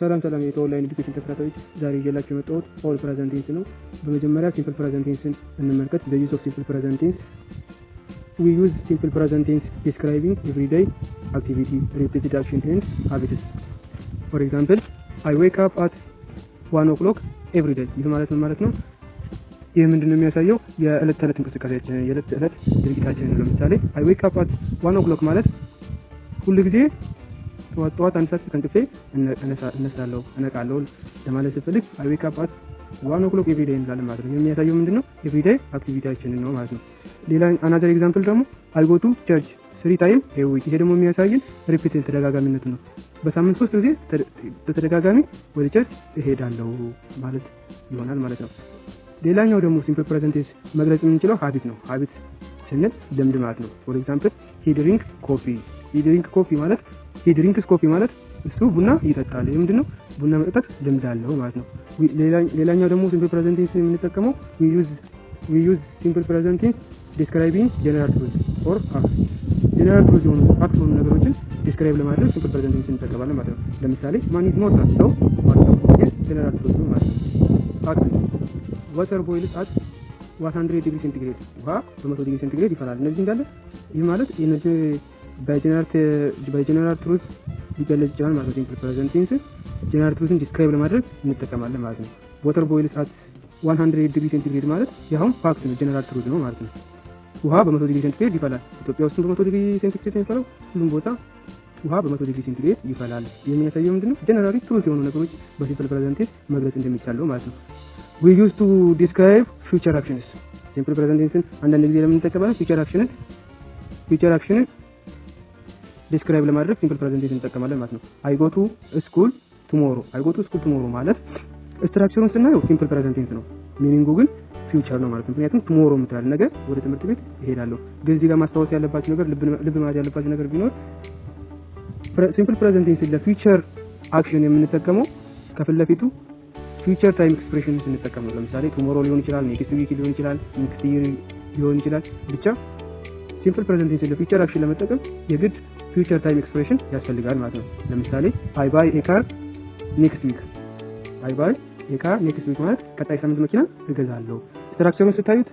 ሰላም የኦንላይን ኤዱኬሽን ተከታታዮች ዛሬ ይዤላችሁ የመጣሁት ኦል ፕሬዘንት ቴንስ ነው። በመጀመሪያ ሲምፕል ፕሬዘንት ቴንስን እንመልከት። the use of simple present tense we use simple present tense describing everyday activity, repeated action and habits. For example, I wake up at 1 o'clock every day. ይህ ማለት ምን ማለት ነው? ይህ ምንድነው የሚያሳየው? የዕለት ተዕለት እንቅስቃሴያችንን የዕለት ተዕለት ድርጊታችንን ነው። ለምሳሌ I wake up at 1 o'clock ማለት ሁሉ ጊዜ ጠዋት አንድ ሰዓት ከእንቅልፌ እነቃለሁ ለማለት ስፈልግ I wake up at 1 o'clock every day እንላለን ማለት ነው። የሚያሳየው ምንድነው? everyday አክቲቪቲያችንን ነው ማለት ነው። ሌላ another example ደግሞ I go to church 3 times a week። ይሄ ደግሞ የሚያሳየን ሪፒት ተደጋጋሚነት ነው። በሳምንት 3 ጊዜ በተደጋጋሚ ወደ ቸርች እሄዳለሁ ማለት ይሆናል ማለት ነው። ሌላኛው ደግሞ ሲምፕል ፕሬዘንት ቴንስ መግለጽ የምንችለው ሀቢት ነው። ሀቢት ስንል ልምድ ማለት ነው። for example, he drinks coffee ማለት እሱ ቡና ይጠጣል። ይሄ ምንድነው? ቡና መጠጣት ልምድ አለው ማለት ነው። ሌላኛው ደግሞ ሲምፕል ፕሬዘንት ቴንስ የምንጠቀመው we use simple present tense describing general truths or facts. general truths የሆኑ ፋክት የሆኑ ነገሮችን ዲስክራይብ ለማድረግ ሲምፕል ፕሬዘንት ቴንስ እንጠቀማለን ማለት ነው። ለምሳሌ ማን ኢዝ ሞር ሰው ማለት ነው። general truth ነው ማለት ነው። ፋክት water boils at 100 ዲግሪ ሴንቲግሬድ። ውሃ በ100 ዲግሪ ሴንቲግሬድ ይፈላል። እነዚህ እንዳለ ይህ ማለት እነዚህ በጀነራል ትሩዝ ሊገለጽ ይችላል ማለት ነው። ሲምፕል ፕሬዘንት ቴንስ ጀነራል ትሩዝን ዲስክራይብ ለማድረግ እንጠቀማለን ማለት ነው። water boils at 100 ዲግሪ ሴንቲግሬድ ማለት ያው ፋክት ነው፣ ጀነራል ትሩዝ ነው ማለት ነው። ውሃ በ100 ዲግሪ ሴንቲግሬድ ይፈላል። ኢትዮጵያ ውስጥ በ100 ዲግሪ ሴንቲግሬድ የሚፈላው ሁሉም ቦታ ውሃ በ100 ዲግሪ ሴንቲግሬድ ይፈላል። የሚያሳየው ምንድነው? ጀነራሊ ትሩዝ የሆኑ ነገሮች በሲምፕል ፕሬዘንት ቴንስ መግለጽ እንደሚቻለው ማለት ነው። we used to describe future actions. ሲምፕል ፕሬዘንት ቴንስን አንዳንድ ጊዜ ለምንጠቀመው ፊውቸር አክሽንን ዲስክራይብ ለማድረግ ሲምፕል ፕሬዘንት ቴንስ እንጠቀማለን ማለት ነው። I go to school tomorrow ማለት ስትራክቸሩን ስናየው ሲምፕል ፕሬዘንት ቴንስ ነው። ሚኒንጉ ግን ፊውቸር ነው ማለት ነው። ምክንያቱም ቱሞሮ የምትላል ነገር ወደ ትምህርት ቤት እሄዳለሁ። ግን እዚህ ጋር ማስታወስ ያለባችሁ ነገር ልብ ማለት ያለባችሁ ነገር ቢኖር ሲምፕል ፕሬዘንት ቴንስ ለፊውቸር አክሽን የምንጠቀመው ከፊት ለፊቱ ፊውቸር ታይም ኤክስፕሬሽን እንጠቀም ነው። ለምሳሌ ቱሞሮ ሊሆን ይችላል፣ ኔክስት ዊክ ሊሆን ይችላል፣ ኔክስት ይር ሊሆን ይችላል። ብቻ ሲምፕል ፕሬዘንት ቴንስ ለፊውቸር አክሽን ለመጠቀም የግድ ፊውቸር ታይም ኤክስፕሬሽን ያስፈልጋል ማለት ነው። ለምሳሌ I buy a car next week ማለት ቀጣይ ሳምንት መኪና እገዛለሁ። ስትራክቸሩን ስታዩት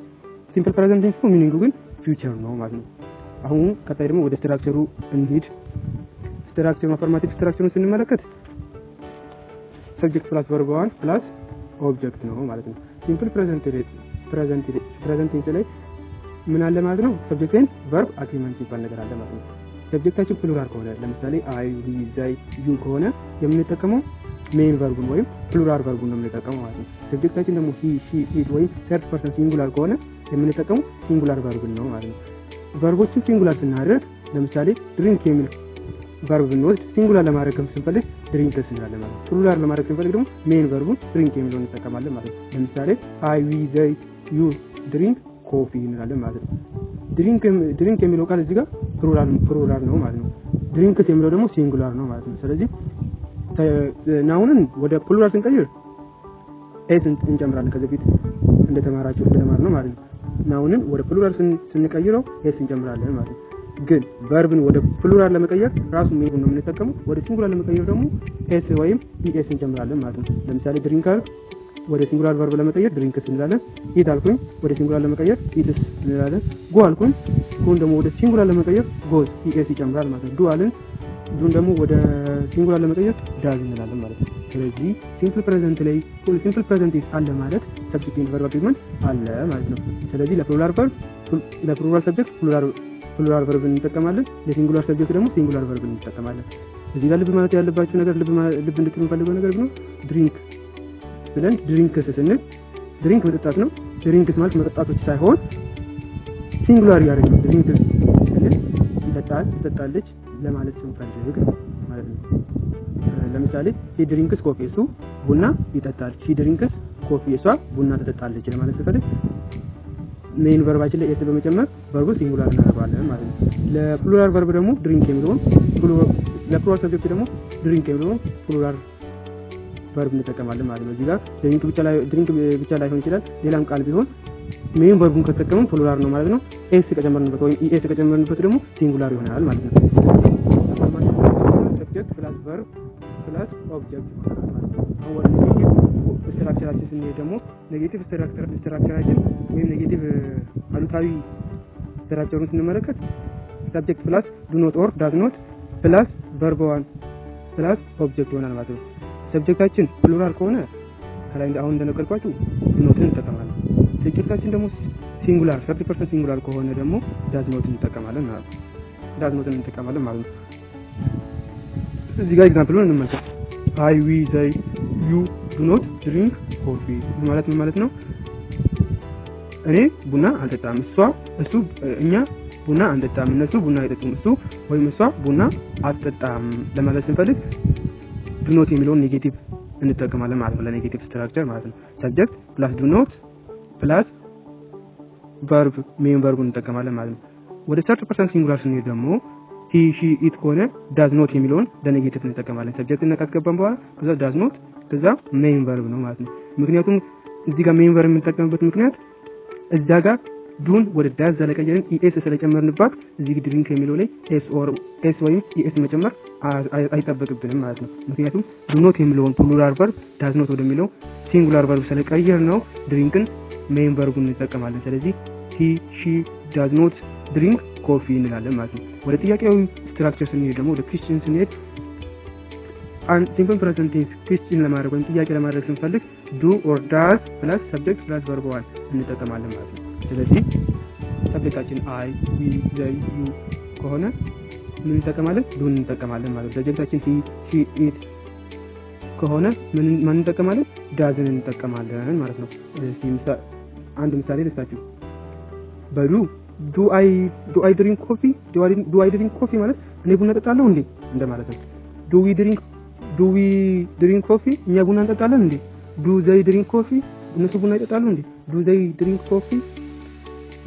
ሲምፕል ፕሬዘንት ቴንስ ነው፣ ሚኒንጉ ግን ፊውቸር ነው ማለት ነው። አሁን ቀጣይ ደግሞ ወደ ስትራክቸሩ እንሂድ። አፈርማቲቭ ስትራክቸሩን ስንመለከት ሰብጀክት ፕላስ ቨርብ ዋን ፕላስ ኦብጀክት ነው ማለት ነው። ሲምፕል ፕሬዘንት ቴንስ ላይ ምን አለ ማለት ነው? ሰብጀክት ኤንድ ቨርብ አግሪመንት ይባል ነገር አለ ማለት ነው። ሰብጀክታችን ፕሉራል ከሆነ ለምሳሌ አይ፣ ዊ፣ ዘይ፣ ዩ ከሆነ የምንጠቀመው ሜን ቨርቡን ወይም ፕሉራል ቨርቡን ነው የምንጠቀመው ማለት ነው። ሰብጀክታችን ደግሞ ሂ፣ ሺ፣ ኢት ወይም ተርድ ፐርሰን ሲንጉላር ከሆነ የምንጠቀመው ሲንጉላር ቨርቡን ነው ማለት ነው። ቨርቦችን ሲንጉላር ስናደርግ ለምሳሌ ድሪንክ የሚል ቨርብ ብንወስድ ሲንጉላር ለማድረግ ስንፈልግ ድሪንክስ እንላለን ማለት ነው። ፕሉራል ለማድረግ ስንፈልግ ደግሞ ሜን ቨርቡን ድሪንክ የሚለውን እንጠቀማለን ማለት ነው። ለምሳሌ አይ፣ ዊ፣ ዘይ፣ ዩ ድሪንክ ኮፊ እንላለን ማለት ነው። ድሪንክ የሚለው ቃል እዚህ ጋር ፕሉራል ነው ማለት ነው። ድሪንክስ የሚለው ደግሞ ሲንጉላር ነው ማለት ነው። ስለዚህ ናውንን ወደ ፕሉራል ስንቀይር ኤስ እንጨምራለን። ከዚህ በፊት እንደተማርነው ማለት ነው። ናውንን ወደ ፕሉራል ስንቀይረው ኤስ እንጨምራለን ማለት ነው። ግን ቨርብን ወደ ፕሉራል ለመቀየር ራሱ ሜን ነው የምንጠቀመው። ወደ ሲንጉላር ለመቀየር ደግሞ ኤስ ወይም ኢኤስ እንጨምራለን ማለት ነው። ለምሳሌ ድሪንከር ወደ ሲንጉላር ቨርብ ለመቀየር ድሪንክስ እንላለን። ኢት አልኩኝ ወደ ሲንጉላር ለመቀየር ኢትስ እንላለን። ጎ አልኩኝ ጎን ደግሞ ወደ ሲንጉላር ለመቀየር ጎዝ ኢኤስ ይጨምራል ማለት ነው። ዱ አልን ዱን ደግሞ ወደ ሲንጉላር ለመቀየር ዳዝ እንላለን ማለት ነው። ስለዚህ ሲምፕል ፕሬዘንት ላይ ሲምፕል ፕሬዘንት አለ ማለት ሰብጀክት ኤንድ ቨርብ አግሪመንት አለ ማለት ነው። ስለዚህ ለፕሉራል ሰብጀክት ፕሉራል ቨርብ እንጠቀማለን፣ ለሲንጉላር ሰብጀክት ደግሞ ሲንጉላር ቨርብ እንጠቀማለን። እዚህ ጋር ልብ ማለት ያለባችሁ ነገር ልብ እንድትሉ ፈልገው ነገር ቢኖር ድሪንክ ብለን ድሪንክስ ስንል ድሪንክ መጠጣት ነው። ድሪንክስ ማለት መጠጣቶች ሳይሆን ሲንጉላር ያደርጋል። ድሪንክስ ስንል ትጠጣለች ለማለት ስንፈልግ ማለት ነው። ለምሳሌ ሂ ድሪንክስ ኮፊ እሱ ቡና ይጠጣል። ሺ ድሪንክስ ኮፊ እሷ ቡና ትጠጣለች ለማለት ስንፈልግ ሜን ቨርባችን ላይ ኤስ በመጨመር ቨርቡ ሲንጉላር እናደርጋለን ማለት ነው። ለፕሉራል ቨርብ ደግሞ ድሪንክ የሚለውን ለፕሉራል ሰብጀክት ደግሞ ድሪንክ የሚለውን ፕሉራል ቨርብ እንጠቀማለን ማለት ነው። እዚህ ጋር ድሪንክ ብቻ ላይሆን ይችላል፣ ሌላም ቃል ቢሆን ሜን ቨርቡን ከተጠቀመን ፕሉራል ነው ማለት ነው። ኤስ ከጨመርንበት ወይም ኢኤስ ከጨመርንበት ደግሞ ሲንጉላር ይሆናል ማለት ነው። ሰብጀክት ፕላስ ቨርብ ፕላስ ኦብጀክት ኦብጀክት ይሆናል ማለት ነው። አሁን ወደ ኔጌቲቭ ስትራክቸራችን ስንሄድ ደግሞ ኔጌቲቭ ስትራክቸራችን ወይም ኔጌቲቭ አሉታዊ ስትራክቸሩን ስንመለከት ሰብጀክት ፕላስ ዱ ኖት ኦር ዳዝ ኖት ፕላስ ቨርብ ዋን ፕላስ ኦብጀክት ይሆናል ማለት ነው። ሰብጀክታችን ፕሉራል ከሆነ ከላይ አሁን እንደነገርኳችሁ ዱ ኖትን እንጠቀማለን። ሰብጀክታችን ደግሞ ሲንጉላር 30% ሲንጉላር ከሆነ ደግሞ ዳዝ ኖትን እንጠቀማለን ማለት ነው። ዳዝ ኖትን እንጠቀማለን ማለት ነው። እዚህ ጋር ኤግዛምፕሉን እንመልከት። አይ ዊ ዘይ ዩ ዱ ኖት ድሪንክ ኮፊ ማለት ምን ማለት ነው? እኔ ቡና አልጠጣም፣ እሱ እኛ ቡና አንጠጣም፣ እነሱ ቡና አይጠጡም፣ እሱ ወይም እሷ ቡና አትጠጣም ለማለት ስንፈልግ ዱ ኖት የሚለውን ኔጌቲቭ እንጠቀማለን ማለት ነው። ለኔጌቲቭ ስትራክቸር ማለት ነው። ሰብጀክት ፕላስ ዱ ኖት ፕላስ ቨርብ ሜን ቨርቡን እንጠቀማለን ማለት ነው። ወደ 30% ሲንጉላር ስንሄድ ደግሞ ሂ ሺ ኢት ከሆነ ዳዝ ኖት የሚለውን ለኔጌቲቭ እንጠቀማለን። ሰብጀክት እና ካስገባን በኋላ ከዛ ዳዝ ኖት ከዛ ሜን ቨርብ ነው ማለት ነው። ምክንያቱም እዚህ ጋር ሜን ቨርብ የምንጠቀምበት ምክንያት እዛ ጋር ዱን ወደ ዳዝ ዘለቀየርን ኢኤስ ስለጨመርንባት እዚህ ድሪንክ የሚለው ላይ ኤስ ወይም ኢኤስ መጨመር አይጠበቅብንም ማለት ነው። ምክንያቱም ዱ ኖት የሚለውን ፕሉራል ቨርብ ዳዝ ኖት ወደሚለው ሲንጉላር ቨርብ ስለቀየር ነው ድሪንክን ሜን ቨርቡን እንጠቀማለን። ስለዚህ ሂ ሺ ዳዝ ኖት ድሪንክ ኮፊ እንላለን ማለት ነው። ወደ ጥያቄው ስትራክቸር ስንሄድ ደግሞ ወደ ኩዌስችን ስንሄድ አንድ ሲምፕል ፕሬዘንት ቴንስ ኩዌስችን ለማድረግ ወይም ጥያቄ ለማድረግ ስንፈልግ ዱ ኦር ዳዝ ፕላስ ሰብጀክት ፕላስ ቨርብ ዋን እንጠቀማለን ማለት ነው። ስለዚህ ሰብጀክታችን አይ ዊ ዘይ ዩ ከሆነ ምን እንጠቀማለን? ዱን እንጠቀማለን ማለት ነው። ሰብጀክታችን ሂ ሺ ኢት ከሆነ ምን እንጠቀማለን? ዳዝን እንጠቀማለን ማለት ነው። አንድ ምሳሌ ልስጣችሁ። በዱ ዱ አይ ድሪንክ ኮፊ ዱ አይ ድሪንክ ኮፊ ማለት እኔ ቡና እጠጣለሁ እንዴ እንደማለት ነው። ዱ ዊ ድሪንክ ኮፊ እኛ ቡና እንጠጣለን እንዴ? ዱ ዘይ ድሪንክ ኮፊ እነሱ ቡና ይጠጣሉ እንዴ? ዱ ዘይ ድሪንክ ኮፊ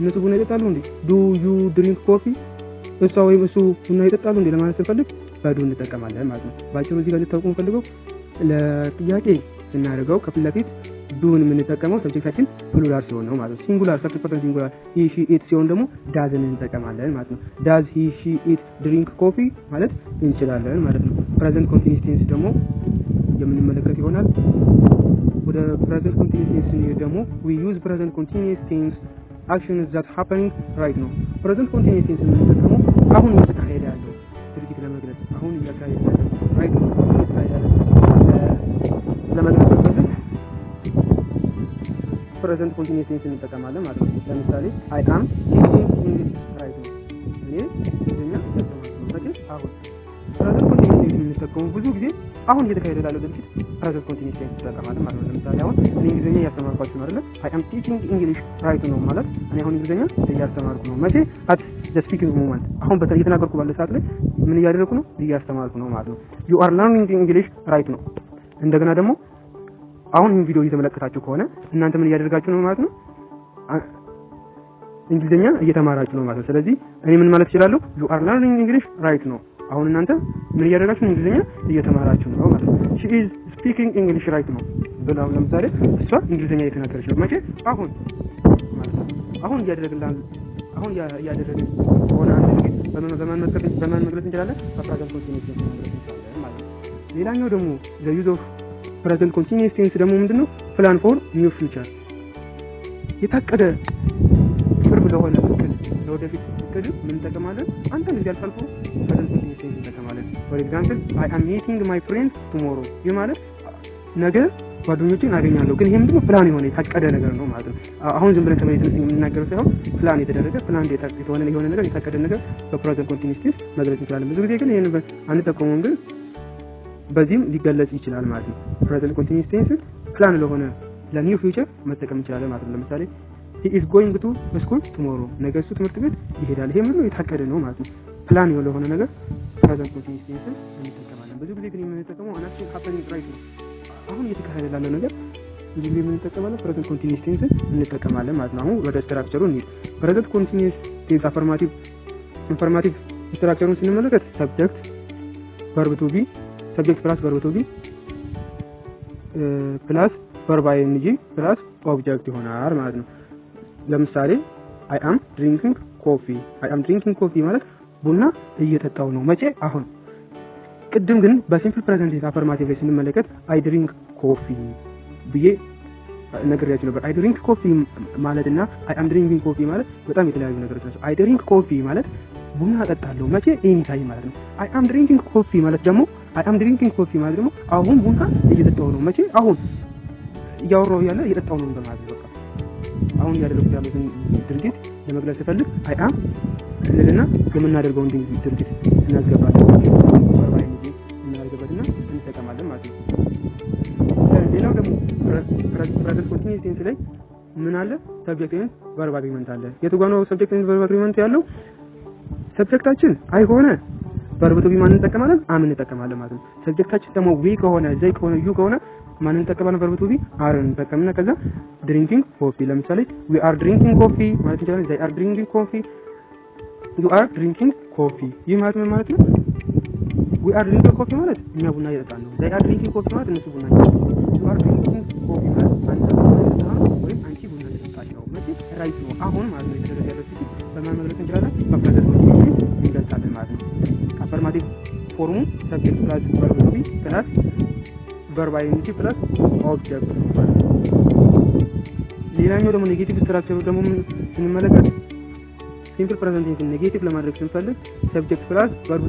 እነሱ ቡና ይጠጣሉ እንዴ? ዱ ዩ ድሪንክ ኮፊ እሷ ወይም እሱ ቡና ይጠጣሉ እንዴ ለማለት ስንፈልግ በዱ እንጠቀማለን ማለት ነው። ባጭሩ እዚህ ጋር ልታውቁ የምፈልገው ለጥያቄ ስናደርገው ከፊት ለፊት ዱን የምንጠቀመው ሰብጀክታችን ፕሉራል ሲሆን ነው ማለት ነው። ሲንጉላር 30% ሲንጉላር ሂ ሺ ኢት ሲሆን ደግሞ ዳዝን እንጠቀማለን ማለት ነው። ዳዝ ሂ ሺ ኢት ድሪንክ ኮፊ ማለት እንችላለን ማለት ነው። ፕሬዘንት ኮንቲኒዩስ ቴንስ ደግሞ የምንመለከት ይሆናል። ወደ ፕሬዘንት ኮንቲኒዩስ ቴንስ ስንሄድ ደግሞ we use present continuous tense actions that happening right now። ፕሬዘንት ኮንቲኒዩስ ቴንስ የምንጠቀመው አሁን እየተካሄደ ያለው ድርጊት ለመግለጽ አሁን እያካሄደ ያለው right now እየተካሄደ ያለው ለመግለጽ ስንፈልግ ፕሬዘንት ኮንቲኒዩስ ቴንስ እንጠቀማለን ማለት ነው። ለምሳሌ I am teaching English right now እኔ እንግሊዝኛ እያስተማርኩ ነው። አሁን ፕሬዘንት ኮንቲኒዩስ ቴንስ የምንጠቀመው ብዙ ጊዜ አሁን እየተካሄደ ላለው ድርጊት ፕሬዘንት ኮንቲኒዩስ ቴንስ እንጠቀማለን ማለት ነው። ለምሳሌ አሁን እኔ እንግሊዝኛ እያስተማርኳችሁ ነው አይደል? I am teaching English right now ማለት እኔ አሁን እንግሊዝኛ እያስተማርኩ ነው። መቼ? at the speaking moment አሁን እየተናገርኩ ባለ ሰዓት ላይ ምን እያደረኩ ነው? እያስተማርኩ ነው ማለት ነው። you are learning English right now እንደገና ደግሞ አሁን ይሄን ቪዲዮ እየተመለከታችሁ ከሆነ እናንተ ምን እያደረጋችሁ ነው ማለት ነው? እንግሊዝኛ እየተማራችሁ ነው ማለት ነው። ስለዚህ እኔ ምን ማለት እችላለሁ? you are learning English right now አሁን እናንተ ምን እያደረጋችሁ ነው? እንግሊዝኛ እየተማራችሁ ነው ማለት ነው። she is speaking English right now ብለው ለምሳሌ እሷ እንግሊዝኛ እየተናገረች ነው። መቼ? አሁን ማለት ነው። አሁን እያደረግን ከሆነ አንድ ነገር በማን መግለጽ እንችላለን? በፕሬዘንት ኮንቲኒዩስ ቴንስ መግለጽ እንችላለን ማለት ነው። ሌላኛው ደግሞ the use of ፕሬዘንት ኮንቲኒዩስ ቴንስ ደግሞ ምንድነው? ፕላን ፎር ኒው ፊውቸር የታቀደ ቅርብ ለሆነ እቅድ ለወደፊት እቅድ ምን እንጠቀማለን? አንተ እንደዚህ አልፈልኩ ፕሬዘንት ኮንቲኒዩስ ቴንስ እንጠቀማለን። ፎር ኤግዛምፕል I am meeting my friend tomorrow ይህ ማለት ነገ ጓደኞቼን አገኛለሁ። ግን ይሄ ምንድነው? ፕላን የሆነ የታቀደ ነገር ነው ማለት ነው። አሁን ዝም ብለን ከመሬት ተነስተን የምንናገረው ሳይሆን ፕላን የተደረገ ፕላን የሆነ ነገር የታቀደ ነገር በፕሬዘንት ኮንቲኒዩስ ቴንስ መግለጽ እንችላለን። ብዙ ጊዜ ግን ይሄን አንጠቀመውም፣ ግን በዚህም ሊገለጽ ይችላል ማለት ነው። ፕሬዘንት ኮንቲኒዩስ ቴንስ ፕላን ለሆነ ለኒው ፊውቸር መጠቀም እንችላለን ማለት ነው። ለምሳሌ he is going to school tomorrow ነገ እሱ ትምህርት ቤት ይሄዳል። ይሄ ምንድነው? የታቀደ ነው ማለት ነው። ፕላን የሆነ ነገር ፕሬዘንት ኮንቲኒዩስ ቴንስ እንጠቀማለን። ብዙ ጊዜ ግን የምንጠቀመው አናችን happening right ነው አሁን እየተካሄደ ላለው ነገር ብዙ ጊዜ የምንጠቀማለን ፕሬዘንት ኮንቲኒዩስ ቴንስ እንጠቀማለን ማለት ነው። አሁን ወደ ስትራክቸሩ እንሂድ። ፕሬዘንት ኮንቲኒዩስ ቴንስ ኢንፎርማቲቭ ስትራክቸሩን ስንመለከት ሰብጀክት verb to be ሰብጀክት ፕላስ verb to be ፕላስ verb ing ፕላስ ኦብጀክት ይሆናል ማለት ነው። ለምሳሌ I am drinking coffee ማለት ቡና እየጠጣው ነው። መቼ? አሁን ቅድም ግን በሲምፕል ፕሬዘንት ቴንስ አፈርማቲቭ ላይ ስንመለከት አይ ድሪንክ ኮፊ ብዬ ነግሬያችሁ ነበር። አይ ድሪንክ ኮፊ ማለት እና አይ አም ድሪንኪንግ ኮፊ ማለት በጣም የተለያዩ ነገሮች ናቸው። አይ ድሪንክ ኮፊ ማለት ቡና እጠጣለሁ መቼ ኤኒ ታይም ማለት ነው። አይ አም ድሪንኪንግ ኮፊ ማለት ደግሞ አሁን ቡና እየጠጣሁ ነው መቼ አሁን እያወራሁ ያለ እየጠጣሁ ነው ማለት ነው። በቃ አሁን ያደረኩት ያለውን ድርጊት ለመግለጽ ስፈልግ አይ አም እንልና የምናደርገውን ድርጊት እናስገባለን ቨርባል ኢንጂ እናደርግበትና እንጠቀማለን ማለት ነው። ሌላው ደግሞ ፕሬዘንት ኮንቲኒየስ ቴንስ ላይ ምን አለ? ሰብጀክት ኤንድ ቨርብ አግሪመንት አለ። የቱ ጋር ነው ሰብጀክት ኤንድ ቨርብ አግሪመንት ያለው? ሰብጀክታችን አይ ሆነ ቨርብ ቱ ቢ ማን እንጠቀማለን? አም እንጠቀማለን ማለት ነው። ሰብጀክታችን ደግሞ ዊ ከሆነ ዘይ ከሆነ ዩ ከሆነ ማን እንጠቀማለን? ቨርብ ቱ ቢ አር እንጠቀምና ከዛ ድሪንኪንግ ኮፊ ለምሳሌ ዊ አር ድሪንኪንግ ኮፊ ማለት እንችላለን። ዘይ አር ድሪንኪንግ ኮፊ ዩ አር ድሪንኪንግ ኮፊ። ይህ ማለት ምን ማለት ነው? ዊ አር ድሪንኪንግ ኮፊ ማለት እኛ ቡና እየጠጣን ነው። ዘይ አር ድሪንኪንግ ኮፊ ማለት እነሱ ቡና እየጠጣን ነው። ዩ አር ድሪንኪንግ ኮፊ ማለት አንተ ቡና እየጠጣህ ነው ወይም አንቺ ቡና እየጠጣች ነው። መቼ ራይት ነው አሁን ማለት ነው። የተደረገ ያለው ሲቲ በማን መግለጽ እንችላለን? በፕሬዘንት ኮንቲኒየስ እንገልጻለን ማለት ነው። አፈርማቲቭ ፎርሙ ሰብጀክት ፕላስ ቨርብ ቱ ቢ ፕላስ ቨርብ ኢንጂ ፕላስ ኦብጀክት ነው ማለት ነው። ሌላኛው ደግሞ ኔጌቲቭ ስትራክቸሩ ደግሞ ስንመለከት ሲምፕል ፕሬዘንት ቴንስ ኔጌቲቭ ለማድረግ ስንፈልግ ሰብጀክት ፕላስ ቨርብ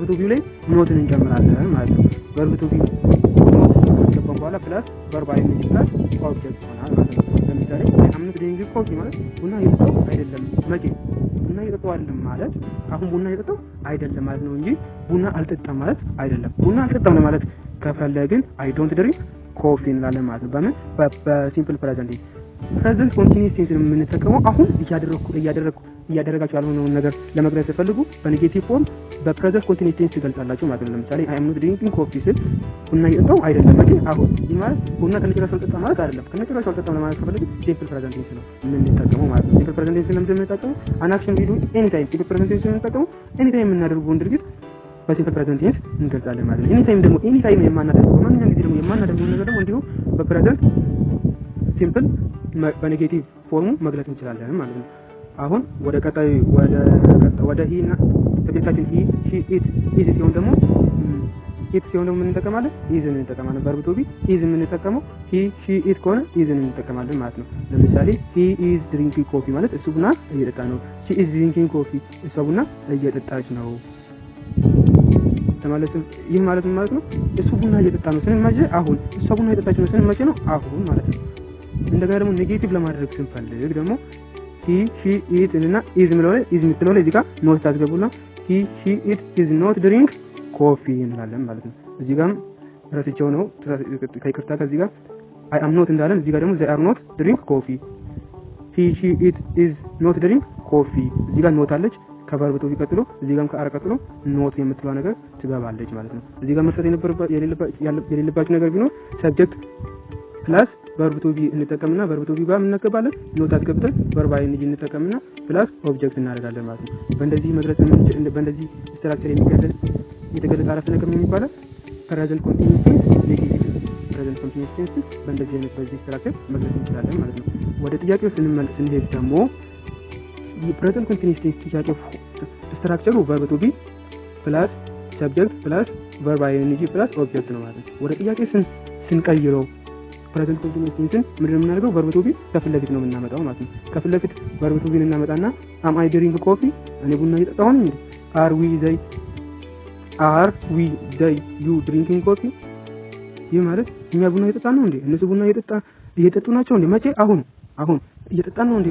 ቱ ቢ ላይ ኖትን እንጨምራለን ማለት ነው። ቨርብ ቱ ቢ ኖት ከገባን በኋላ ፕላስ ቨርብ ኢንጂ ፕላስ ኦብጀክት ይሆናል ማለት ነው። ለምሳሌ አይ አም ኖት ድሪንኪንግ ኮፊ ማለት ቡና እየጠጣሁ አይደለም መቼ ቡና እየጠጣሁ አይደለም ማለት አሁን ቡና እየጠጣሁ አይደለም ማለት ነው እንጂ ቡና አልጠጣም ማለት አይደለም። ቡና አልጠጣም ለማለት ከፈለግን አይ ዶንት ድሪንክ ኮፊ እንላለን ማለት ነው። በምን በሲምፕል ፕሬዘንት ፕሬዘንት ኮንቲኒየስ ቴንስ የምንጠቀመው አሁን እያደረጋችሁ ያልሆነውን ነገር ለመግለጽ ሲፈልጉ በኔጌቲቭ ፎርም በፕሬዘንት ኮንቲኒየስ ቴንስ ትገልጻላችሁ ማለት ነው። ለምሳሌ አይ አም ኖት ድሪንኪንግ ኮፊ ስል ቡና እየጠጣሁ አይደለም መቼ አሁን። ይህ ማለት ቡና ከነጭራሹ አልጠጣም ማለት አይደለም። ከነጭራሹ አልጠጣም ለማለት ከፈለግን ሲምፕል ፕሬዘንት ቴንስ ነው የምንጠቀመው ማለት ነው። ሲምፕል ፕሬዘንት ቴንስ ለምንድን ነው የምንጠቀመው? አን አክሽን ቪዲዮ ኤኒ ታይም ሲምፕል ፕሬዘንት ቴንስ የምንጠቀመው ኤኒ ታይም የምናደርገውን ድርጊት በሲምፕል ፕሬዘንት ቴንስ እንገልጻለን ማለት ነው። ኤኒ ታይም የማናደርገው በማንኛውም ጊዜ ደግሞ የማናደርገው ነገር ደግሞ እንዲሁ በፕሬዘንት ሲምፕል በኔጌቲቭ ፎርሙ መግለጽ እንችላለን ማለት ነው። አሁን ወደ ቀጣይ ወደ ሂ እና ሰብጀክታችን ሂ ሺ ኢት ኢዝ ሲሆን ደግሞ ምን እንጠቀማለን? ኢዝን እንጠቀማለን። ቨርብ ቱ ቢ ኢዝ የምንጠቀመው ሂ ሺ ኢት ከሆነ ኢዝን እንጠቀማለን ማለት ነው። ለምሳሌ ሂ ኢዝ ድሪንኪንግ ኮፊ ማለት እሱ ቡና እየጠጣ ነው። ሺ ኢዝ ድሪንኪንግ ኮፊ እሷ ቡና እየጠጣች ነው። ይህ ማለት ምን ማለት ነው? እሱ ቡና እየጠጣ ነው ስንል መቼ? አሁን። እሷ ቡና እየጠጣች ነው ስንል መቼ ነው? አሁን ማለት ነው። እንደገና ደግሞ ኔጌቲቭ ለማድረግ ስንፈልግ ደግሞ ሂ ሺ ኢት እና ኢዝ የምትለው ላይ እዚህ ጋር ኖት ታስገቡና ሂ ሺ ኢት ኢዝ ኖት ድሪንክ ኮፊ እንላለን ማለት ነው። እዚህ ጋርም ረስቼው ነው ከይቅርታ ከዚህ ጋር አይ አም ኖት እንዳለን እዚህ ጋር ደግሞ ዘይ አር ኖት ድሪንክ ኮፊ። ሂ ሺ ኢት ኢዝ ኖት ድሪንክ ኮፊ እዚህ ጋር ኖት አለች ከቨርብ ቱ ቢ ቀጥሎ እዚህ ጋርም ከአር ቀጥሎ ኖት የምትለው ነገር ትገባለች ማለት ነው። እዚህ ጋር መስጠት የሌለባችሁ ነገር ቢኖር ሰብጀክት ፕላስ ቨርብ ቱ ቢ እንጠቀምና ቨርብ ቱ ቢ ጋር እናስገባለን ኖት አስገብተን ቨርብ ኢንጂ እንጠቀምና ፕላስ ኦብጀክት እናደርጋለን ማለት ነው። በእንደዚህ መግለጽ በእንደዚህ ስትራክቸር የተገለጸ አረፍተ ነገር የሚባለው ፕሬዘንት ኮንቲኒየስ ቴንስ ኔጌቲቭ ፕሬዘንት ኮንቲኒየስ ቴንስ በእንደዚህ አይነት በዚህ ስትራክቸር መግለጽ እንችላለን ማለት ነው። ወደ ጥያቄው ስንሄድ ደግሞ የፕሬዘንት ኮንቲኒየስ ቴንስ ጥያቄው ስትራክቸሩ ቨርብ ቱ ቢ ፕላስ ሰብጀክት ፕላስ ቨርብ ኢንጂ ፕላስ ኦብጀክት ነው ማለት ነው። ወደ ጥያቄ ስንቀይረው ፕሬዘንት ኮንቲኒየስ ቴንስን ምንድን ነው የምናደርገው? ቨርብ ቱ ቢ ከፊት ለፊት ነው የምናመጣው ማለት ነው። ከፊት ለፊት ቨርብ ቱ ቢን እናመጣና አም አይ ድሪንክ ኮፊ እኔ ቡና እየጠጣሁ ነኝ። አር ዊ ዘይ ዩ ድሪንኪንግ ኮፊ። ይህ ማለት እኛ ቡና እየጠጣን ነው እንዴ? እነሱ ቡና እየጠጡ ናቸው እንዴ? መቼ? አሁን እየጠጣን ነው እንዴ?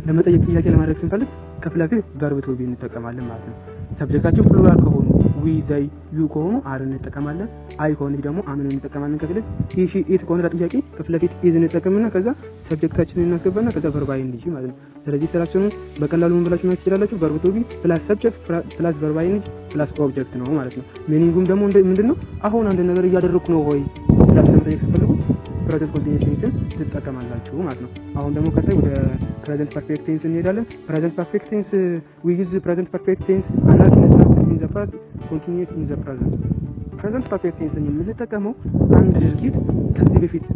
ለመጠየቅ ጥያቄ ለማድረግ ስንፈልግ ከፊት ለፊት ቨርብ ቱ ቢ እንጠቀማለን ማለት ነው። ሰብጀክታቸው ፕሉራል ከሆኑ ዊ ዘይ ዩ ከሆኑ አር እንጠቀማለን። አይ ከሆነ ደግሞ አምን እንጠቀማለን። ከፊት ሂ ሺ ኢት ከሆነ ለጥያቄ ከፊት ለፊት ኢዝ እንጠቀምና ከዛ ሰብጀክታችንን እናስገባና ከዛ ቨርብ ኢንጂ ማለት ነው። ስለዚህ ስራችንን በቀላሉ ምን ብላችሁ ማለት ትችላላችሁ? ቨርብ ቱ ቢ ፕላስ ሰብጀክት ፕላስ ቨርብ ኢንጂ ፕላስ ኦብጀክት ነው ማለት ነው። ሚኒንጉም ደግሞ ምንድነው? አሁን አንድ ነገር እያደረኩ ነው ወይ ብላችሁ ለመጠየቅ ስትፈልጉ ፕሬዘንት ኮንቲኒየስ ቴንስን ትጠቀማላችሁ ማለት ነው። አሁን ደግሞ ቀጣይ ወደ ፕሬዘንት ፐርፌክት ቴንስ እንሄዳለን። ፕሬዘንት ፐርፌክት ቴንስ ዊ ዩዝ ፕሬዘንት ፐርፌክት ቴንስ አናት ኢን ዘ ፓስት ኮንቲኒየስ ኢን ዘ ፕሬዘንት። ፕሬዘንት ፐርፌክት ቴንስን የምንጠቀመው አንድ ድርጊት ከዚህ በፊት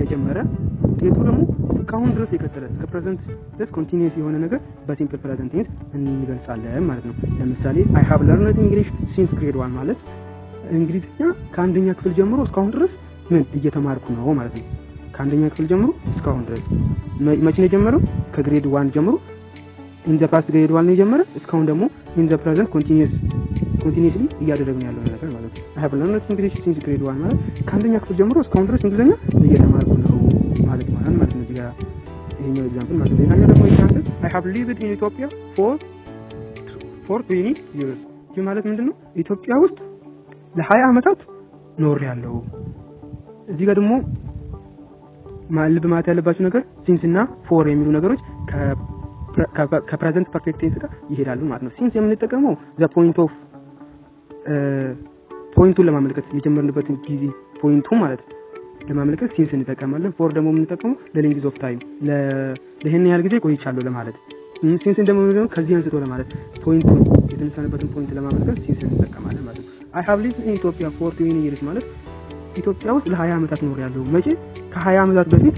የጀመረ ውጤቱ ደግሞ እስካሁን ድረስ የቀጠለ ከፕሬዘንት ድረስ ኮንቲኒየስ የሆነ ነገር በሲምፕል ፕሬዘንት ቴንስ እንገልጻለን ማለት ነው። ለምሳሌ አይ ሃቭ ለርንድ እንግሊሽ ሲንስ ግሬድ 1 ማለት እንግሊዝኛ ከአንደኛ ክፍል ጀምሮ እስካሁን ድረስ ምን እየተማርኩ ነው ማለት ነው። ከአንደኛ ክፍል ጀምሮ እስካሁን ድረስ መቼ ነው የጀመረው? ከግሬድ 1 ጀምሮ ኢን ዘ ፓስት ግሬድ 1 ነው የጀመረ እስካሁን ደግሞ ኢን ዘ ፕሬዘንት ኮንቲኒዩስሊ እያደረግን ያለው ነገር ማለት ነው። አይ ሃቭ ለርንድ እንግሊሽ ሲንስ ግሬድ 1 ማለት ከአንደኛ ክፍል ጀምሮ እስካሁን ድረስ እንግሊዝኛ እየተማርኩ ነው ማለት ነው። እዚህ ጋር ይሄኛው ኤግዛምፕል ማለት ነው። ሌላኛው ደግሞ ኤግዛምፕል I have lived in Ethiopia for 20 years። ይህ ማለት ምንድነው? ኢትዮጵያ ውስጥ ለ20 ዓመታት ኖሬያለሁ። እዚህ ጋር ደግሞ ልብ ማለት ያለባችሁ ነገር ሲንስ እና ፎር የሚሉ ነገሮች ከፕሬዘንት ፐርፌክት ቴንስ ጋር ይሄዳሉ ማለት ነው። ሲንስ የምንጠቀመው ዘ ፖይንት ኦፍ ፖይንቱን ለማመልከት የጀመርንበትን ጊዜ ፖይንቱ ማለት ለማመልከት ሲንስ እንጠቀማለን። ፎር ደግሞ የምንጠቀመው ለሌንግዝ ኦፍ ታይም ለይሄን ያህል ጊዜ ቆይቻለሁ ለማለት። ሲንስ ደግሞ ከዚህ አንስቶ ለማለት ፖይንቱን የተነሳንበትን ፖይንት ለማመልከት ሲንስ እንጠቀማለን ማለት ነው። I have lived in Ethiopia for 20 years ማለት ኢትዮጵያ ውስጥ ለ20 ዓመታት ኖሬያለሁ። መቼ? ከ20 ዓመታት በፊት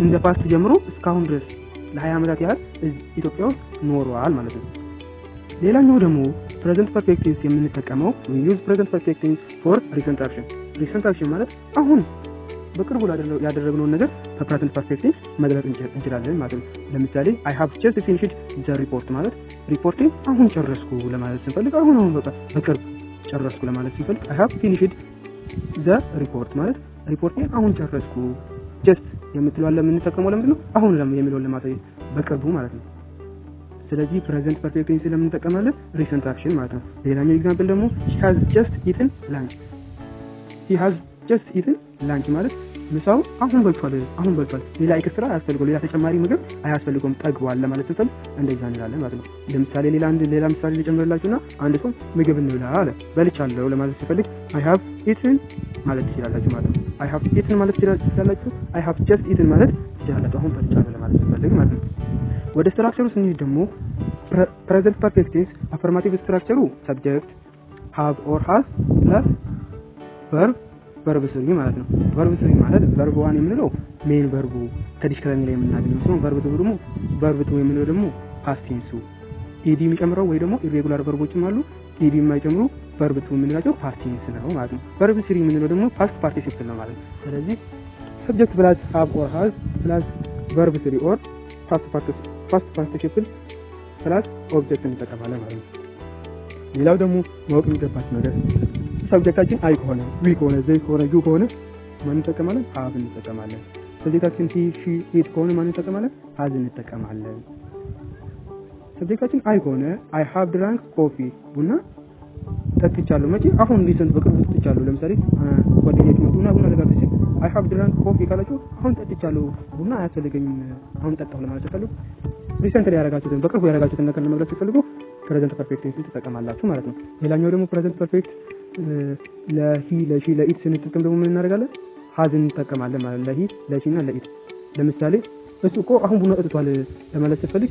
እንደ ፓስት ጀምሮ እስካሁን ድረስ ለ20 ዓመታት ያህል ኢትዮጵያ ውስጥ ኖሯል ማለት ነው። ሌላኛው ደግሞ ፕሬዘንት ፐርፌክት ቴንስ የምንጠቀመው we use present perfect tense for recent action። recent action ማለት አሁን በቅርቡ ያደረግነውን ነገር በፕሬዘንት ፐርፌክት ቴንስ መግለጽ እንችላለን ማለት ነው። ለምሳሌ I have just finished the report ማለት ሪፖርቴን አሁን ጨረስኩ ለማለት ስንፈልግ አሁን በቃ በቅርብ ጨረስኩ ለማለት ስንፈልግ I have finished the report ማለት ሪፖርቴን አሁን ጨረስኩ። just የምትለው ለምንጠቀመው ለምንድን ነው? አሁን የሚለውን ለማሳየት በቅርቡ ማለት ነው። ስለዚህ ፕሬዘንት ፐርፌክት ቴንስ ለምንጠቀማለን ሪሰንት አክሽን ማለት ነው። ሌላኛው ኤግዛምፕል ደግሞ he has just eaten lunch። he has just eaten lunch ማለት ምሳው አሁን በልቷል። ሌላ ኤክስትራ አያስፈልገውም፣ ሌላ ተጨማሪ ምግብ አያስፈልገውም፣ ጠግቧል ለማለት ስንፈልግ እንደዛ እንላለን ማለት ነው። ለምሳሌ ሌላ ምሳሌ ልጨምርላችሁና አንድ ሰው ምግብ እንብላ አለ። በልቻለሁ ለማለት ሲፈልግ I have eaten ማለት ትችላላችሁ ማለት ነው። I have eaten ማለት ትችላላችሁ። I have just eaten ማለት ትችላላችሁ አሁን በልቻለሁ ለማለት ሲፈልግ ማለት ነው። ወደ ስትራክቸሩ ስንሄድ ደግሞ ፕሬዘንት ፐርፌክት ቴንስ አፈርማቲቭ ስትራክቸሩ ሰብጀክት have or has ፕላስ ቨርብ ስሪ ማለት ነው። ቨርብ ስሪ ማለት ቨርብ 1 የምንለው ሜን ቨርቡ ከዲክሽነሪ ላይ የምናገኘው ሲሆን ቨርብ 2 ደግሞ ቨርብ 2 የምንለው ደግሞ ፓስት ቴንሱ ኢዲ የሚጨምረው ወይ ደግሞ ኢሬጉላር ቨርቦችም አሉ ኢዲ የማይጨምሩ ቨርብ 2 የምንላቸው ፓስት ቴንስ ነው ማለት ነው። ቨርብ ስሪ የምንለው ደግሞ ፓስት ፓርቲሲፕል ነው ማለት ነው። ስለዚህ ሰብጀክት ፕላስ have or has ፕላስ ቨርብ ስሪ ኦር ፓስት ፓርቲሲፕል ፕላስ ኦብጀክት እንጠቀማለን ማለት ነው። ሌላው ደግሞ ማወቅ የሚገባችሁ ነገር ሰብጀክታችን አይ ከሆነ ዊ ከሆነ ዘይ ከሆነ ዩ ከሆነ ማን እንጠቀማለን? have እንጠቀማለን። ሰብጀክታችን he she it ከሆነ ማን እንጠቀማለን? has እንጠቀማለን። ሰብጀክታችን አይ ከሆነ I have drank coffee ቡና ጠጥቻለሁ። መቼ? አሁን ሪሰንት በቅርቡ ጠጥቻለሁ። ለምሳሌ ጓደኛችሁ መጡና ቡና ለጋብዘሽ I have drank coffee ካላችሁ አሁን ጠጥቻለሁ ቡና አያስፈልገኝም አሁን ጠጣሁ ለማለት ፈልጉ። ሪሰንት ላይ ያደረጋችሁትን በቅርቡ ያደረጋችሁትን ነገር ለመግለጽ ፈልጉ ፕሬዘንት ፐርፌክት ቴንስ ትጠቀማላችሁ ማለት ነው። ሌላኛው ደግሞ ፕሬዘንት ፐርፌክት ለሂ ለሺ ለኢት ስንጠቀም ደግሞ ምን እናደርጋለን? has እንጠቀማለን ማለት ለሂ ለሺና ለኢት። ለምሳሌ እሱ እኮ አሁን ቡና ጠጥቷል ለማለት ስትፈልግ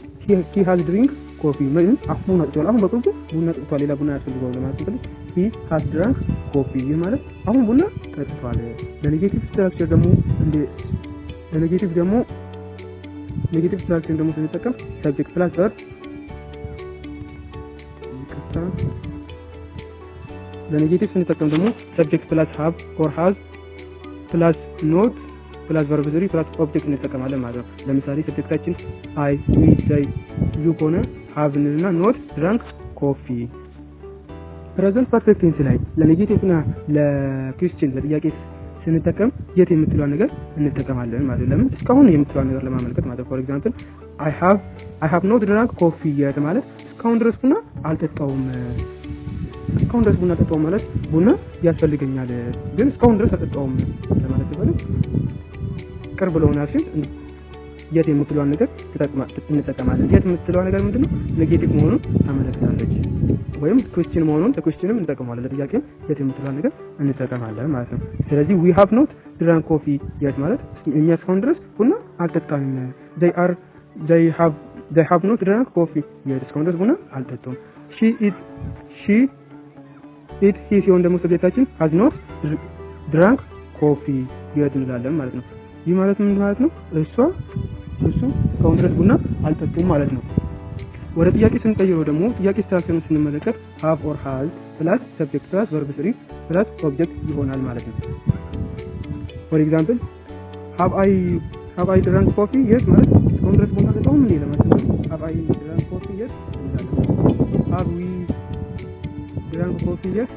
he has drink coffee ምን አሁን ጠጥቷል አሁን በቅርቡ ቡና ጠጥቷል ሌላ ቡና ያስፈልገው ለማለት ስትፈልግ he has drunk coffee ይህ ማለት አሁን ቡና ጠጥቷል። ለኔጌቲቭ ስትራክቸር ደግሞ ኔጌቲቭ ስትራክቸር ደግሞ ስንጠቀም ሰብጀክት ፕላስ ቨርብ ለኔጌቲቭ ስንጠቀም ደግሞ ሰብጀክት ፕላስ have or has ፕላስ ኖት ፕላስ ቨርብ ስሪ ፕላስ ኦብጀክት እንጠቀማለን ማለት ነው። ለምሳሌ ሰብጀክታችን I we they you ከሆነ have እና ኖት ድራንክ ኮፊ። ፕሬዘንት ፐርፌክት ቴንስ ላይ ለኔጌቲቭ እና ለኩዌስቸን ለጥያቄ ስንጠቀም የት የምትለው ነገር እንጠቀማለን ማለት ለምን እስካሁን የምትለው ነገር ለማመልከት ማለት ፎር ኤግዛምፕል I have not drunk coffee yet ማለት እስካሁን ድረስ ቡና አልጠጣውም። እስካሁን ድረስ ቡና አልጠጣውም ማለት ቡና ያስፈልገኛል ግን እስካሁን ድረስ አልጠጣውም ለማለት ይፈልግ ቅርብ ለሆነ አክሽን የት የምትለው ነገር እንጠቀማለን። የት የምትለው ነገር ምንድነው? ኔጌቲቭ መሆኑን ታመለክታለች ወይም ኩዌስቸን መሆኑን ለኩዌስቸንም እንጠቀማለን ለጥያቄም የት የምትለው ነገር እንጠቀማለን ማለት ነው። ስለዚህ we have not drunk coffee yet ማለት እኛ እስካሁን ድረስ ቡና አልጠጣንም። they have not drunk coffee yet እስካሁን ድረስ ቡና አልጠጣም። she it he ሲሆን ደግሞ ሰብጀክታችን has not drunk coffee yet እንላለን ማለት ነው። ይህ ማለት ምን ማለት ነው? እሱ እስካሁን ድረስ ቡና አልጠጡም ማለት ነው። ወደ ጥያቄ ስንቀይረው ደግሞ ጥያቄ ስትራክቸሩን ስንመለከት have or has ፕላስ ሰብጀክት ፕላስ ቨርብ 3 ፕላስ ኦብጀክት ይሆናል ማለት ነው። ፎር ኤግዛምፕል have I drank coffee yet ማለት እስካሁን ድረስ ቡና ጠጣሁም እንዴ ለማለት ነው። have I drank coffee yet have we drank coffee yet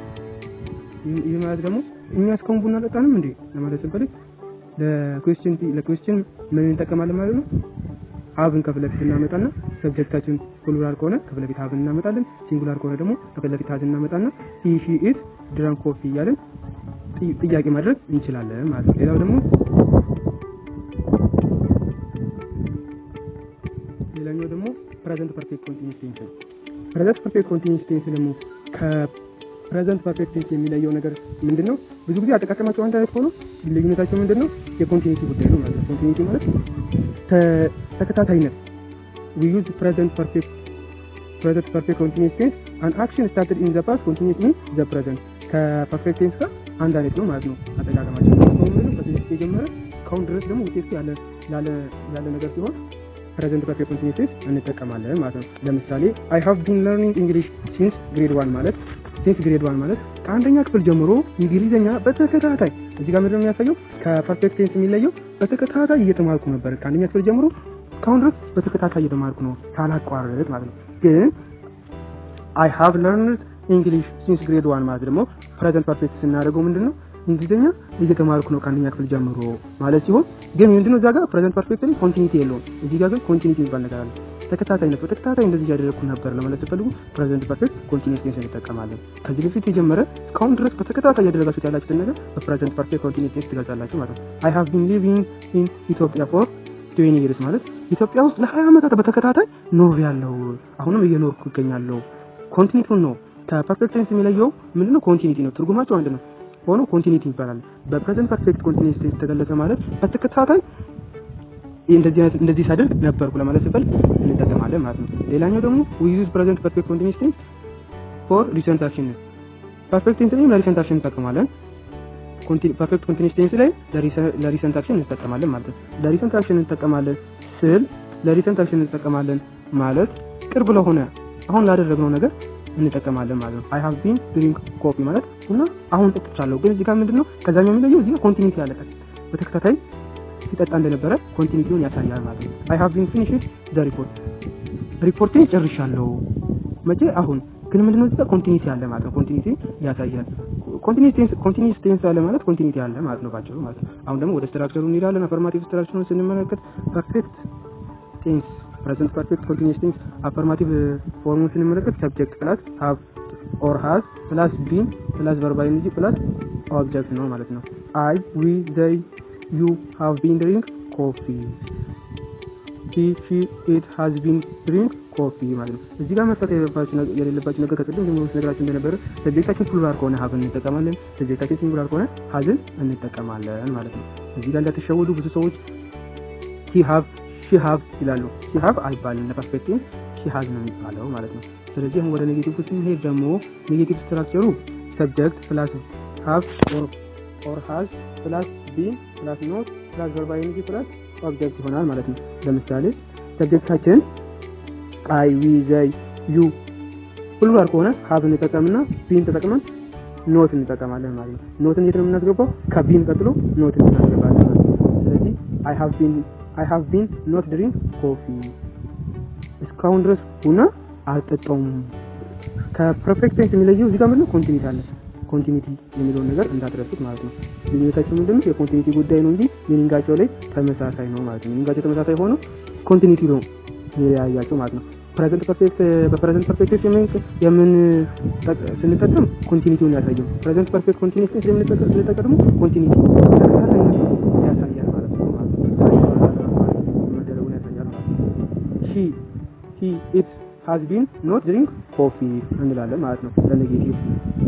ይህ ማለት ደግሞ እኛ እስካሁን ቡና ጠጣንም እንዴ ለማለት ስንፈልግ ለኩዌስችን ምን እንጠቀማለን ማለት ነው። ሀብን ከፊት ለፊት እናመጣና ሰብጀክታችን ፕሉራል ከሆነ ከፊት ለፊት ሀብን እናመጣለን። ሲንጉላር ከሆነ ደግሞ ከፊት ለፊት ሀዝን እናመጣና he she it drank coffee እያልን ጥያቄ ማድረግ እንችላለን ማለት ነው። ሌላው ደግሞ ፕሬዘንት ፐርፌክት ኮንቲኒዩስ ቴንስ ነው። ፕሬዘንት ፐርፌክት ኮንቲኒዩስ ቴንስ ደግሞ ከፕሬዘንት ፐርፌክት ቴንስ የሚለየው ነገር ምንድነው? ብዙ ጊዜ አጠቃቀማቸው አንድ አይነት ሆኖ ልዩነታቸው ምንድነው? የኮንቲኒቲ ጉዳይ ነው ማለት ነው። ኮንቲኒቲ ማለት ተከታታይነት። we use present perfect continuous tense an action started in the past continues in the present ከፐርፌክት ቴንስ ጋር አንድ አይነት ነው ማለት ነው አጠቃቀማቸው። ምንድነው? ከዚህ የጀመረ ካሁን ድረስ ደግሞ ውጤቱ ያለ ነገር ሲሆን ፕሬዘንት ፐርፌክት ኮንቲኒዩስ ቴንስ እንጠቀማለን ማለት ነው። ለምሳሌ I have been learning English since grade 1 ማለት ከአንደኛ ክፍል ጀምሮ እንግሊዘኛ በተከታታይ እዚህ ጋር ምንድነው የሚያሳየው? ከፐርፌክት ቴንስ የሚለየው በተከታታይ እየተማርኩ ነበር ከአንደኛ ክፍል ጀምሮ ካሁን ድረስ በተከታታይ እየተማርኩ ነው ሳላቋርጥ ማለት ነው። ግን I have learned English since grade 1 ማለት ደግሞ ፕሬዘንት ፐርፌክት ስናደርገው ምንድነው እንግሊዘኛ እየተማርኩ ነው ከአንደኛ ክፍል ጀምሮ ማለት ሲሆን ግን ምንድነው እዛ ጋር ፕሬዘንት ፐርፌክት ላይ ኮንቲኒቲ የለውም። እዚህ ጋር ግን ኮንቲኒቲ የሚባል ነገር አለ። ተከታታይነት በተከታታይ እንደዚህ ያደረኩ ነበር ለማለት ስትፈልጉ ፕሬዘንት ፐርፌክት ኮንቲኒዩስ ቴንስ እንጠቀማለን። ከዚህ በፊት የጀመረ እስካሁን ድረስ በተከታታይ ያደረጋችሁት ያላችሁትን ነገር በፕሬዘንት ፐርፌክት ኮንቲኒዩስ ቴንስ ትገልጻላችሁ ማለት ነው። I have been living in Ethiopia for 20 years ማለት ኢትዮጵያ ውስጥ ለ20 ዓመታት በተከታታይ ኖሬያለሁ፣ አሁንም እየኖርኩ እገኛለሁ። ኮንቲኒቲ ነው። ከፐርፌክት ቴንስ የሚለየው ምንድነው? ኮንቲኒቲ ነው። ትርጉማቸው አንድ ነው ሆኖ ኮንቲኒቲ ይባላል። በፕሬዘንት ፐርፌክት ኮንቲኒዩስ ቴንስ ተገለጸ ማለት በተከታታይ እንደዚህ ሳደርግ ነበርኩ ለማለት ሲፈልግ እንጠቀማለን ማለት ነው። ሌላኛው ደግሞ we use present perfect continuous tense for recent action perfect tense ላይ ለሪሰንት አክሽን እንጠቀማለን። perfect continuous tense ላይ ለሪሰንት አክሽን እንጠቀማለን ማለት ነው። ለሪሰንት አክሽን እንጠቀማለን ስል ለሪሰንት አክሽን እንጠቀማለን ማለት ቅርብ ለሆነ አሁን ላደረግነው ነገር እንጠቀማለን ማለት ነው። I have been drink coffee ማለት እና አሁን ጠጥቻለሁ። ግን እዚህ ጋር ምንድነው ከዛኛው የሚለየው? እዚህ ጋር ኮንቲኒቲ ያለበት በተከታታይ ሲጠጣ እንደነበረ ኮንቲኒቲውን ያሳያል ማለት ነው። I have been finished the report ሪፖርቴን ጨርሻለሁ። መቼ? አሁን። ግን ምንድነው እዚህ ጋር ኮንቲኒቲ ያለ ማለት ነው። ኮንቲኒቲ ያሳያል። ኮንቲኒዩስ ቴንስ ያለ ማለት ኮንቲኒቲ ያለ ማለት ነው ባጭሩ ማለት ነው። አሁን ደግሞ ወደ ስትራክቸሩ እንሄዳለን። አፈርማቲቭ ስትራክቸሩን ስንመለከት ፐርፌክት ቴንስ ፕሬዘንት ፐርፌክት ኮንቲኒዩስ ቴንስ አፈርማቲቭ ፎርሙን ስንመለከት ሰብጀክት ፕላስ have or has ፕላስ been ፕላስ verb ing ፕላስ ኦብጀክት ነው ማለት ነው። I, we, they, you have been drink coffee he, she, it has been drink coffee ማለት ነው። እዚህ ጋር መፍታት የሌለባችሁ ነገር ከጥቅም ጀምሮ ነገራችን እንደነበረ ሰብጀክታችን ፕሉራል ከሆነ have እንጠቀማለን፣ ሰብጀክታችን ሲንጉላር ከሆነ has እንጠቀማለን ማለት ነው። እዚህ ጋር እንዳትሸወዱ ብዙ ሰዎች he have ይላሉ። she have አይባልም። ለፐርፌክት ቴንስ she has ነው የሚባለው ማለት ነው። ስለዚህ ወደ ኔጌቲቭ ስንሄድ ደግሞ ኔጌቲቭ ስትራክቸሩ ሰብጀክት ፕላስ have or has ፕላስ been ፕላስ not ፕላስ verb ing ፕላስ ኦብጀክት ይሆናል ማለት ነው። ለምሳሌ ሰብጀክታችን I, we, they, you ፕሉራል ከሆነ have እንጠቀምና been ተጠቅመን not እንጠቀማለን ማለት ነው። ኖትን የት ነው የምናስገባው? ከbeen ቀጥሎ not እናስገባለን ማለት ነው። ስለዚህ I have been not drink coffee እስካሁን ድረስ ቡና አልጠጣውም። ከፐርፌክት ቴንስ የሚለየው እዚህ ጋር ምንድነው? ኮንቲኒቲ አለ። ኮንቲኒቲ የሚለውን ነገር እንዳትረሱት ማለት ነው። ልዩነታቸው ምንድነው? የኮንቲኒቲ ጉዳይ ነው እንጂ ሚኒንጋቸው ላይ ተመሳሳይ ነው ማለት ነው። ሚኒንጋቸው ተመሳሳይ ሆኖ ኮንቲኒቲ ነው የሚለያያቸው ማለት ነው። በፕሬዘንት ፐርፌክት ስንጠቀም ኮንቲኒቲውን ያሳየው። ፕሬዘንት ፐርፌክት ኮንቲኒዩስ ቴንስ ስንጠቀም ኮንቲኒቲ ያሳያል ማለት ነው። መደረጉን ያሳያል ማለት ነው። he it has been not drink coffee እንላለን ማለት ነው። ለኔጌቲቭ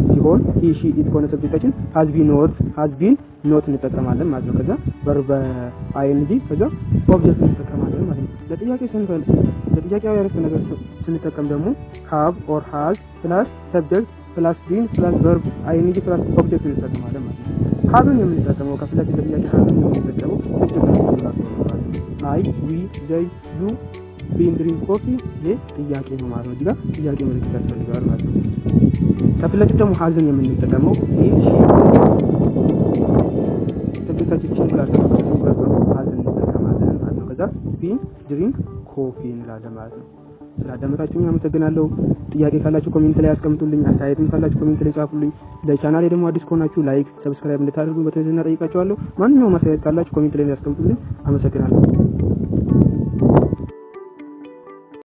ሲሆን he she it ከሆነ ሰብጀክታችን has been not እንጠቀማለን ማለት ነው። ከዛ verb ing ከዛ ኦብጀክት እንጠቀማለን ማለት ነው። ለጥያቄው ያረፈ ነገር ስንጠቀም ደግሞ have or has plus subject plus been plus verb ing plus ኦብጀክት እንጠቀማለን ማለት ነው። have የምንጠቀመው ከፊት ለፊት ለጥያቄ have የምንጠቀመው I, we, they, you been drink coffee ጥያቄ ነው ማለት ነው። እዚህ ጋር ጥያቄ ምልክት ያስፈልጋል ማለት ነው። ሰብጀክት ደግሞ ሀዝን የምንጠቀመው ይሄ ሰብጀክታችን ሲንጉላር ሀዝን እንጠቀማለን ማለት ነው። ከዛ ቢን ድሪንክ ኮፊ እንላለን ማለት ነው። ስላዳመጣችሁኝ አመሰግናለሁ። ጥያቄ ካላችሁ ኮሜንት ላይ አስቀምጡልኝ። አስተያየትም ካላችሁ ኮሜንት ላይ ጻፉልኝ። ለቻናሌ ደግሞ አዲስ ከሆናችሁ ላይክ፣ ሰብስክራይብ እንድታደርጉ በትህትና ጠይቃችኋለሁ። ማንኛውም አስተያየት ካላችሁ ኮሜንት ላይ አስቀምጡልኝ። አመሰግናለሁ።